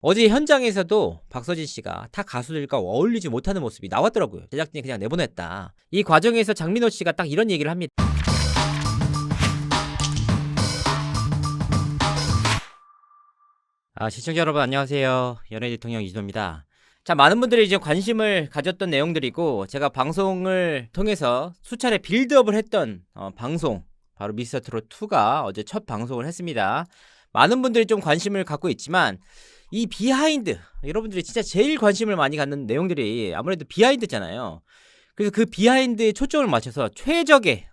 어제 현장에서도 박서진 씨가 타 가수들과 어울리지 못하는 모습이 나왔더라고요. 제작진이 그냥 내보냈다. 이 과정에서 장민호 씨가 딱 이런 얘기를 합니다. 시청자 여러분 안녕하세요. 연예인 대통령 이준호입니다. 자, 많은 분들이 이제 관심을 가졌던 내용들이고, 제가 방송을 통해서 수차례 빌드업을 했던 방송, 바로 미스터트롯2가 어제 첫 방송을 했습니다. 많은 분들이 좀 관심을 갖고 있지만, 이 비하인드, 여러분들이 진짜 제일 관심을 많이 갖는 내용들이 아무래도 비하인드잖아요. 그래서 그 비하인드에 초점을 맞춰서 최적의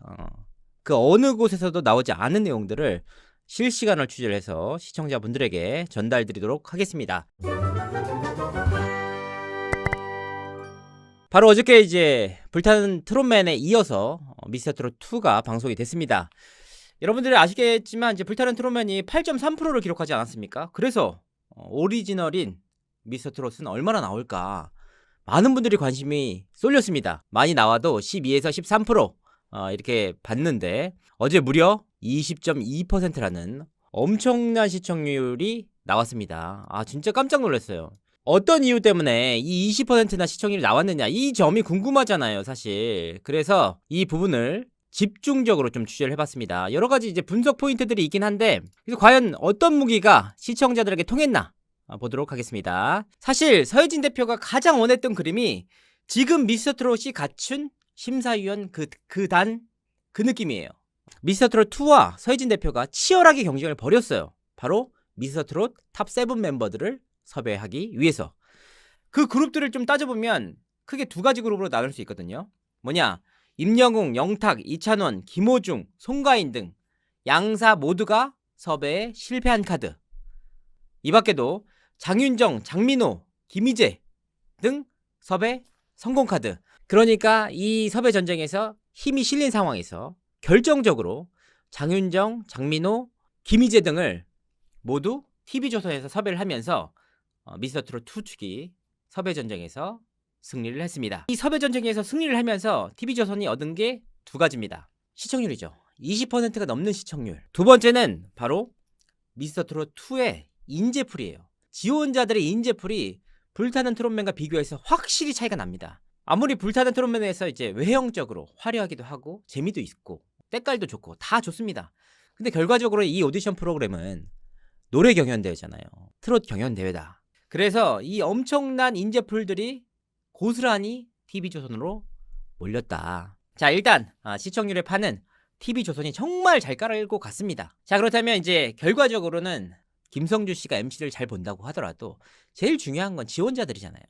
그 어느 곳에서도 나오지 않은 내용들을 실시간으로 취재를 해서 시청자분들에게 전달드리도록 하겠습니다. 바로 어저께 이제 불타는 트롯맨에 이어서 미스터트롯2가 방송이 됐습니다. 여러분들이 아시겠지만 이제 불타는 트롯맨이 8.3%를 기록하지 않았습니까? 그래서 오리지널인 미스터트롯은 얼마나 나올까? 많은 분들이 관심이 쏠렸습니다. 많이 나와도 12에서 13% 이렇게 봤는데, 어제 무려 20.2%라는 엄청난 시청률이 나왔습니다. 진짜 깜짝 놀랐어요. 어떤 이유 때문에 이 20%나 시청률이 나왔느냐, 이 점이 궁금하잖아요, 사실. 그래서 이 부분을 집중적으로 좀 취재를 해봤습니다. 여러 가지 이제 분석 포인트들이 있긴 한데, 그래서 과연 어떤 무기가 시청자들에게 통했나 보도록 하겠습니다. 사실 서혜진 대표가 가장 원했던 그림이 지금 미스터트롯이 갖춘 심사위원 그 느낌이에요. 미스터트롯2와 서혜진 대표가 치열하게 경쟁을 벌였어요. 바로 미스터트롯 탑7 멤버들을 섭외하기 위해서. 그 그룹들을 좀 따져보면 크게 두 가지 그룹으로 나눌 수 있거든요. 뭐냐? 임영웅, 영탁, 이찬원, 김호중, 송가인 등 양사 모두가 섭외에 실패한 카드. 이 밖에도 장윤정, 장민호, 김희재 등 섭외 성공 카드. 그러니까 이 섭외 전쟁에서 힘이 실린 상황에서 결정적으로 장윤정, 장민호, 김희재 등을 모두 TV조선에서 섭외를 하면서 미스터트롯2 측이 섭외 전쟁에서 승리를 했습니다. 이 섭외 전쟁에서 승리를 하면서 TV조선이 얻은 게 두 가지입니다. 시청률이죠. 20%가 넘는 시청률. 두 번째는 바로 미스터트롯2의 인재풀이에요. 지원자들의 인재풀이 불타는 트롯맨과 비교해서 확실히 차이가 납니다. 아무리 불타는 트롯맨에서 이제 외형적으로 화려하기도 하고 재미도 있고 때깔도 좋고 다 좋습니다. 근데 결과적으로 이 오디션 프로그램은 노래 경연대회잖아요. 트롯 경연대회다. 그래서 이 엄청난 인재풀들이 고스란히 TV조선으로 몰렸다. 자, 일단 시청률의 판은 TV조선이 정말 잘 깔고 갔습니다. 자, 그렇다면 이제 결과적으로는 김성주 씨가 MC를 잘 본다고 하더라도 제일 중요한 건 지원자들이잖아요.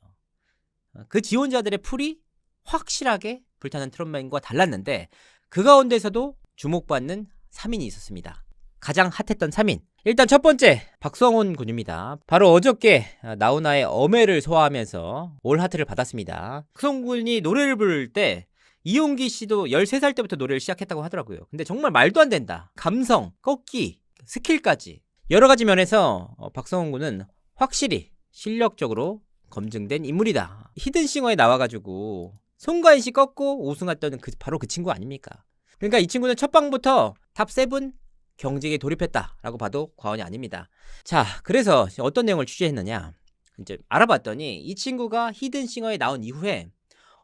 그 지원자들의 풀이 확실하게 불타는 트롯맨과 달랐는데, 그 가운데서도 주목받는 3인이 있었습니다. 가장 핫했던 3인. 일단 첫 번째, 박성훈 군입니다. 바로 어저께 나훈아의 엄해를 소화하면서 올 하트를 받았습니다. 박성훈 군이 노래를 부를 때 이용기 씨도 13살 때부터 노래를 시작했다고 하더라고요. 근데 정말 말도 안 된다. 감성, 꺾기, 스킬까지 여러 가지 면에서 박성훈 군은 확실히 실력적으로 검증된 인물이다. 히든싱어에 나와가지고 송가인 씨 꺾고 우승했던 바로 그 친구 아닙니까? 그러니까 이 친구는 첫 방부터 탑7 경쟁에 돌입했다라고 봐도 과언이 아닙니다. 자, 그래서 어떤 내용을 취재했느냐, 이제 알아봤더니 이 친구가 히든싱어에 나온 이후에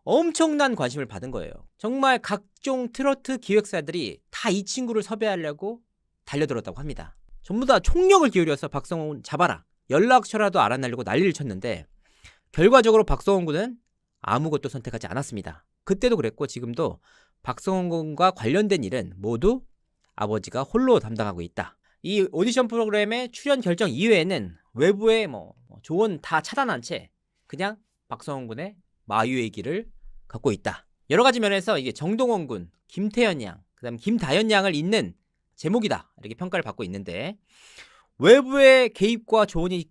엄청난 관심을 받은 거예요. 정말 각종 트로트 기획사들이 다 이 친구를 섭외하려고 달려들었다고 합니다. 전부 다 총력을 기울여서 박성훈 잡아라, 연락처라도 알아내려고 난리를 쳤는데, 결과적으로 박성훈 군은 아무것도 선택하지 않았습니다. 그때도 그랬고 지금도 박성훈 군과 관련된 일은 모두 아버지가 홀로 담당하고 있다. 이 오디션 프로그램의 출연 결정 이외에는 외부의 조언 다 차단한 채 그냥 박성훈 군의 마유의 길을 걷고 있다. 여러 가지 면에서 이게 정동원 군, 김태현 양, 그다음 김다현 양을 잇는 제목이다, 이렇게 평가를 받고 있는데, 외부의 개입과 조언이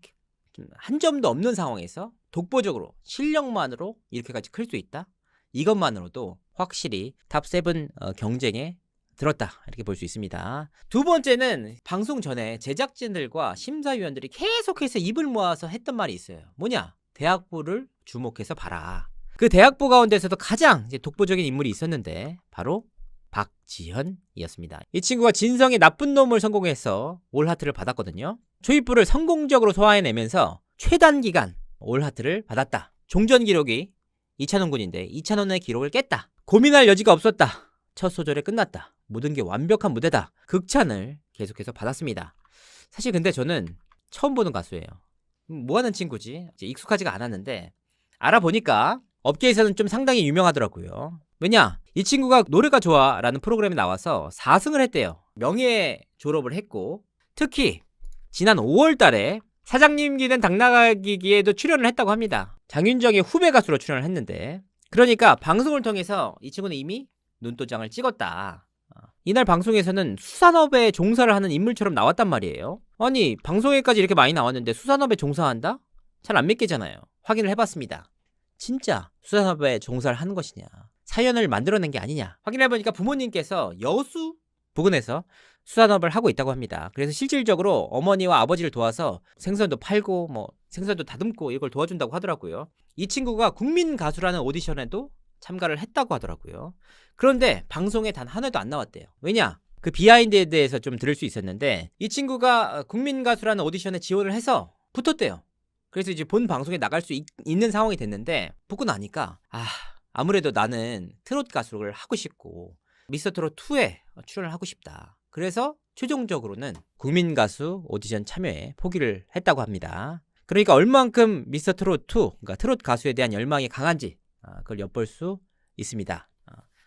한 점도 없는 상황에서 독보적으로 실력만으로 이렇게까지 클 수 있다? 이것만으로도 확실히 탑7 경쟁에 들었다, 이렇게 볼 수 있습니다. 두 번째는 방송 전에 제작진들과 심사위원들이 계속해서 입을 모아서 했던 말이 있어요. 뭐냐? 대학부를 주목해서 봐라. 그 대학부 가운데서도 가장 이제 독보적인 인물이 있었는데 바로 박지현이었습니다. 이 친구가 진성의 나쁜 놈을 성공해서 올 하트를 받았거든요. 초입부를 성공적으로 소화해내면서 최단 기간 올하트를 받았다. 종전 기록이 이찬원 군인데 이찬원의 기록을 깼다. 고민할 여지가 없었다. 첫 소절에 끝났다. 모든 게 완벽한 무대다. 극찬을 계속해서 받았습니다. 사실 근데 저는 처음 보는 가수예요. 뭐하는 친구지? 이제 익숙하지가 않았는데 알아보니까 업계에서는 좀 상당히 유명하더라고요. 왜냐? 이 친구가 노래가 좋아라는 프로그램에 나와서 4승을 했대요. 명예 졸업을 했고 특히 지난 5월 달에 사장님 기는 당나귀기에도 출연을 했다고 합니다. 장윤정의 후배 가수로 출연을 했는데 그러니까 방송을 통해서 이 친구는 이미 눈도장을 찍었다. 이날 방송에서는 수산업에 종사를 하는 인물처럼 나왔단 말이에요. 아니 방송에까지 이렇게 많이 나왔는데 수산업에 종사한다? 잘 안 믿기잖아요. 확인을 해봤습니다. 진짜 수산업에 종사를 하는 것이냐 사연을 만들어낸 게 아니냐 확인해보니까 부모님께서 여수 부근에서 수산업을 하고 있다고 합니다. 그래서 실질적으로 어머니와 아버지를 도와서 생선도 팔고 뭐 생선도 다듬고 이걸 도와준다고 하더라고요. 이 친구가 국민 가수라는 오디션에도 참가를 했다고 하더라고요. 그런데 방송에 단 한 회도 안 나왔대요. 왜냐? 그 비하인드에 대해서 좀 들을 수 있었는데 이 친구가 국민 가수라는 오디션에 지원을 해서 붙었대요. 그래서 이제 본 방송에 나갈 수 있는 상황이 됐는데 붙고 나니까 아무래도 나는 트롯 가수를 하고 싶고 미스터트롯 2에 출연을 하고 싶다. 그래서 최종적으로는 국민 가수 오디션 참여에 포기를 했다고 합니다. 그러니까 얼만큼 미스터트롯 2, 그러니까 트롯 가수에 대한 열망이 강한지 그걸 엿볼 수 있습니다.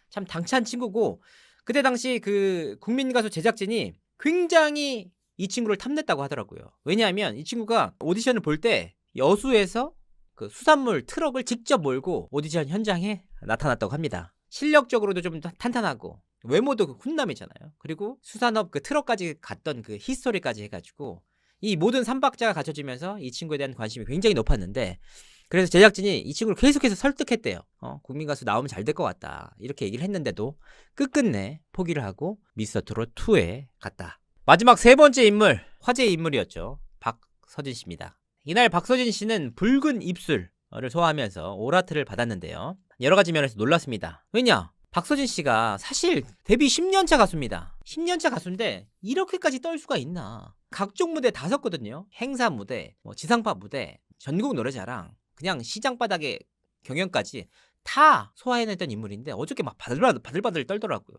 참 당찬 친구고 그때 당시 그 국민 가수 제작진이 굉장히 이 친구를 탐냈다고 하더라고요. 왜냐하면 이 친구가 오디션을 볼 때 여수에서 그 수산물 트럭을 직접 몰고 오디션 현장에 나타났다고 합니다. 실력적으로도 좀 탄탄하고 외모도 훈남이잖아요. 그리고 수산업 그 트럭까지 갔던 그 히스토리까지 해가지고 이 모든 삼박자가 갖춰지면서 이 친구에 대한 관심이 굉장히 높았는데 그래서 제작진이 이 친구를 계속해서 설득했대요. 국민 가수 나오면 잘 될 것 같다. 이렇게 얘기를 했는데도 끝끝내 포기를 하고 미스터트롯 2에 갔다. 마지막 세 번째 인물, 화제의 인물이었죠. 박서진 씨입니다. 이날 박서진 씨는 붉은 입술을 소화하면서 오라트를 받았는데요. 여러 가지 면에서 놀랐습니다. 왜냐? 박서진 씨가 사실 데뷔 10년차 가수입니다. 10년차 가수인데 이렇게까지 떨 수가 있나? 각종 무대 다 섰거든요. 행사 무대, 지상파 무대, 전국 노래자랑, 그냥 시장 바닥의 경연까지 다 소화해냈던 인물인데 어저께 막 바들바들 떨더라고요.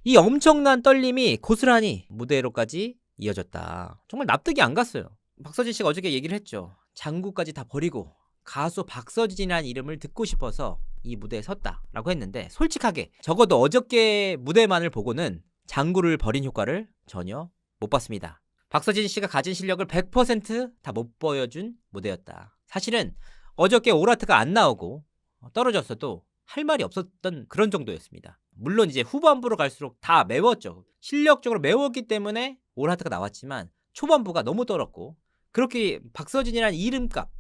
이 엄청난 떨림이 고스란히 무대로까지 이어졌다. 정말 납득이 안 갔어요. 박서진 씨가 어저께 얘기를 했죠. 장구까지 다 버리고 가수 박서진이라는 이름을 듣고 싶어서 이 무대에 섰다라고 했는데 솔직하게 적어도 어저께 무대만을 보고는 장구를 버린 효과를 전혀 못 봤습니다. 박서진 씨가 가진 실력을 100% 다 못 보여준 무대였다. 사실은 어저께 오라트가 안 나오고 떨어졌어도 할 말이 없었던 그런 정도였습니다. 물론 이제 후반부로 갈수록 다 매웠죠. 실력적으로 매웠기 때문에 오라트가 나왔지만 초반부가 너무 떨었고 그렇게 박서진이라는 이름값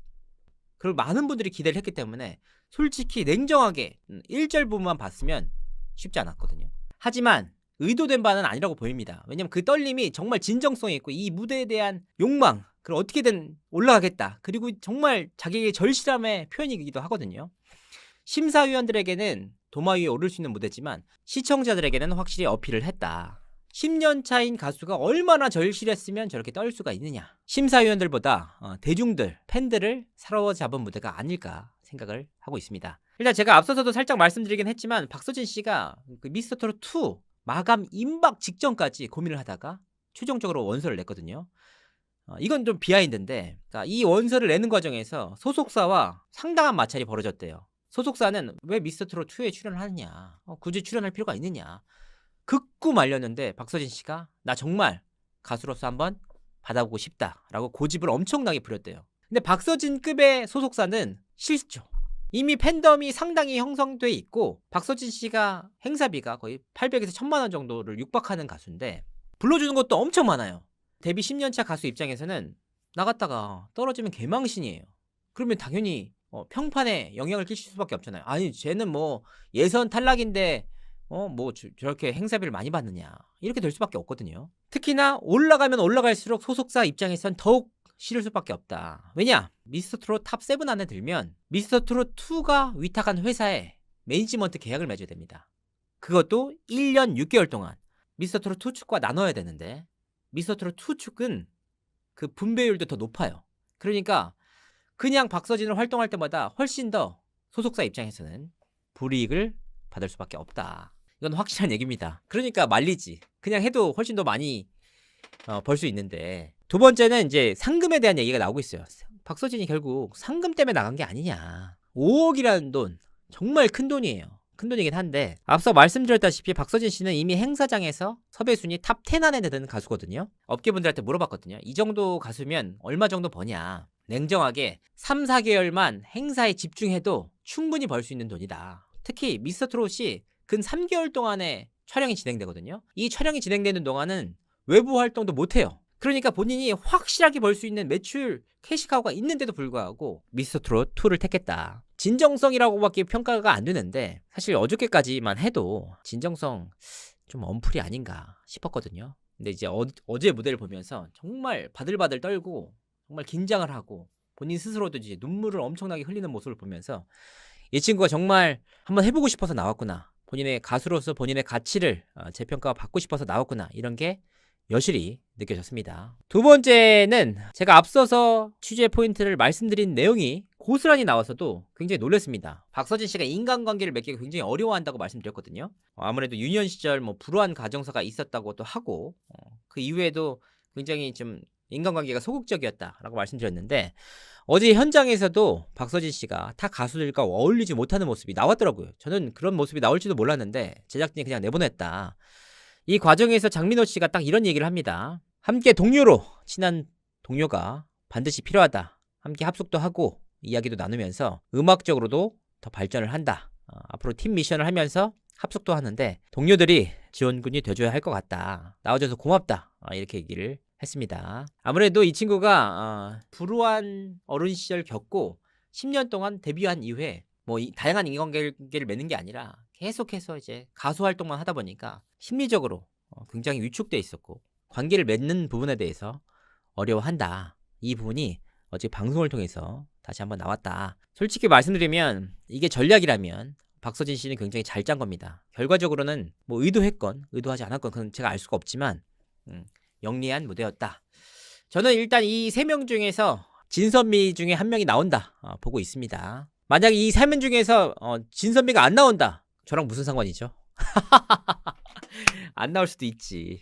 그리고 많은 분들이 기대를 했기 때문에 솔직히 냉정하게 1절 부분만 봤으면 쉽지 않았거든요. 하지만 의도된 바는 아니라고 보입니다. 왜냐면 그 떨림이 정말 진정성이 있고 이 무대에 대한 욕망 그리고 어떻게든 올라가겠다. 그리고 정말 자기의 절실함의 표현이기도 하거든요. 심사위원들에게는 도마 위에 오를 수 있는 무대지만 시청자들에게는 확실히 어필을 했다. 10년 차인 가수가 얼마나 절실했으면 저렇게 떨 수가 있느냐. 심사위원들보다 대중들, 팬들을 사로잡은 무대가 아닐까 생각을 하고 있습니다. 일단 제가 앞서서도 살짝 말씀드리긴 했지만 박서진 씨가 그 미스터트롯 2 마감 임박 직전까지 고민을 하다가 최종적으로 원서를 냈거든요. 이건 좀 비하인드인데 이 원서를 내는 과정에서 소속사와 상당한 마찰이 벌어졌대요. 소속사는 왜 미스터트롯 2에 출연을 하느냐, 굳이 출연할 필요가 있느냐 극구 말렸는데 박서진 씨가 나 정말 가수로서 한번 받아보고 싶다라고 고집을 엄청나게 부렸대요. 근데 박서진급의 소속사는 싫죠. 이미 팬덤이 상당히 형성돼 있고 박서진 씨가 행사비가 거의 800에서 1000만 원 정도를 육박하는 가수인데 불러주는 것도 엄청 많아요. 데뷔 10년차 가수 입장에서는 나갔다가 떨어지면 개망신이에요. 그러면 당연히 평판에 영향을 끼칠 수밖에 없잖아요. 아니 쟤는 뭐 예선 탈락인데 저렇게 행사비를 많이 받느냐 이렇게 될 수밖에 없거든요. 특히나 올라가면 올라갈수록 소속사 입장에선 더욱 싫을 수밖에 없다. 왜냐? 미스터트롯 탑7 안에 들면 미스터트롯 2가 위탁한 회사에 매니지먼트 계약을 맺어야 됩니다. 그것도 1년 6개월 동안 미스터트롯 2 축과 나눠야 되는데 미스터트롯 2 축은 그 분배율도 더 높아요. 그러니까 그냥 박서진을 활동할 때마다 훨씬 더 소속사 입장에서는 불이익을 받을 수밖에 없다. 이건 확실한 얘기입니다. 그러니까 말리지. 그냥 해도 훨씬 더 많이 벌 수 있는데. 두 번째는 이제 상금에 대한 얘기가 나오고 있어요. 박서진이 결국 상금 때문에 나간 게 아니냐. 5억이라는 돈, 정말 큰 돈이에요. 큰 돈이긴 한데 앞서 말씀드렸다시피 박서진 씨는 이미 행사장에서 섭외 순위 탑 10 안에 드는 가수거든요. 업계분들한테 물어봤거든요. 이 정도 가수면 얼마 정도 버냐. 냉정하게 3, 4개월만 행사에 집중해도 충분히 벌 수 있는 돈이다. 특히 미스터트롯이 근 3개월 동안에 촬영이 진행되거든요. 이 촬영이 진행되는 동안은 외부 활동도 못해요. 그러니까 본인이 확실하게 벌 수 있는 매출 캐시카우가 있는데도 불구하고 미스터트롯 2를 택했다. 진정성이라고밖에 평가가 안 되는데 사실 어저께까지만 해도 진정성 좀 언플이 아닌가 싶었거든요. 근데 이제 어제 무대를 보면서 정말 바들바들 떨고 정말 긴장을 하고 본인 스스로도 이제 눈물을 엄청나게 흘리는 모습을 보면서 이 친구가 정말 한번 해보고 싶어서 나왔구나. 본인의 가수로서 본인의 가치를 재평가 받고 싶어서 나왔구나. 이런 게 여실히 느껴졌습니다. 두 번째는 제가 앞서서 취재 포인트를 말씀드린 내용이 고스란히 나와서도 굉장히 놀랐습니다. 박서진 씨가 인간관계를 맺기가 굉장히 어려워한다고 말씀드렸거든요. 아무래도 유년 시절 뭐 불우한 가정사가 있었다고도 하고 그 이후에도 굉장히 좀 인간관계가 소극적이었다라고 말씀드렸는데 어제 현장에서도 박서진 씨가 타 가수들과 어울리지 못하는 모습이 나왔더라고요. 저는 그런 모습이 나올지도 몰랐는데 제작진이 그냥 내보냈다. 이 과정에서 장민호 씨가 딱 이런 얘기를 합니다. 함께 동료로 친한 동료가 반드시 필요하다. 함께 합숙도 하고 이야기도 나누면서 음악적으로도 더 발전을 한다. 앞으로 팀 미션을 하면서 합숙도 하는데 동료들이 지원군이 돼줘야 할 것 같다. 나와줘서 고맙다. 이렇게 얘기를 했습니다. 아무래도 이 친구가 불우한 어린 시절 겪고 10년 동안 데뷔한 이후에 뭐 다양한 인간관계를 맺는 게 아니라 계속해서 이제 가수 활동만 하다 보니까 심리적으로 굉장히 위축돼 있었고 관계를 맺는 부분에 대해서 어려워한다. 이 부분이 어제 방송을 통해서 다시 한번 나왔다. 솔직히 말씀드리면 이게 전략이라면 박서진 씨는 굉장히 잘 짠 겁니다. 결과적으로는 뭐 의도했건 의도하지 않았건 그건 제가 알 수가 없지만 영리한 무대였다. 저는 일단 이 3명 중에서 진선미 중에 한 명이 나온다 보고 있습니다. 만약에 이 3명 중에서 진선미가 안 나온다. 저랑 무슨 상관이죠? 안 나올 수도 있지.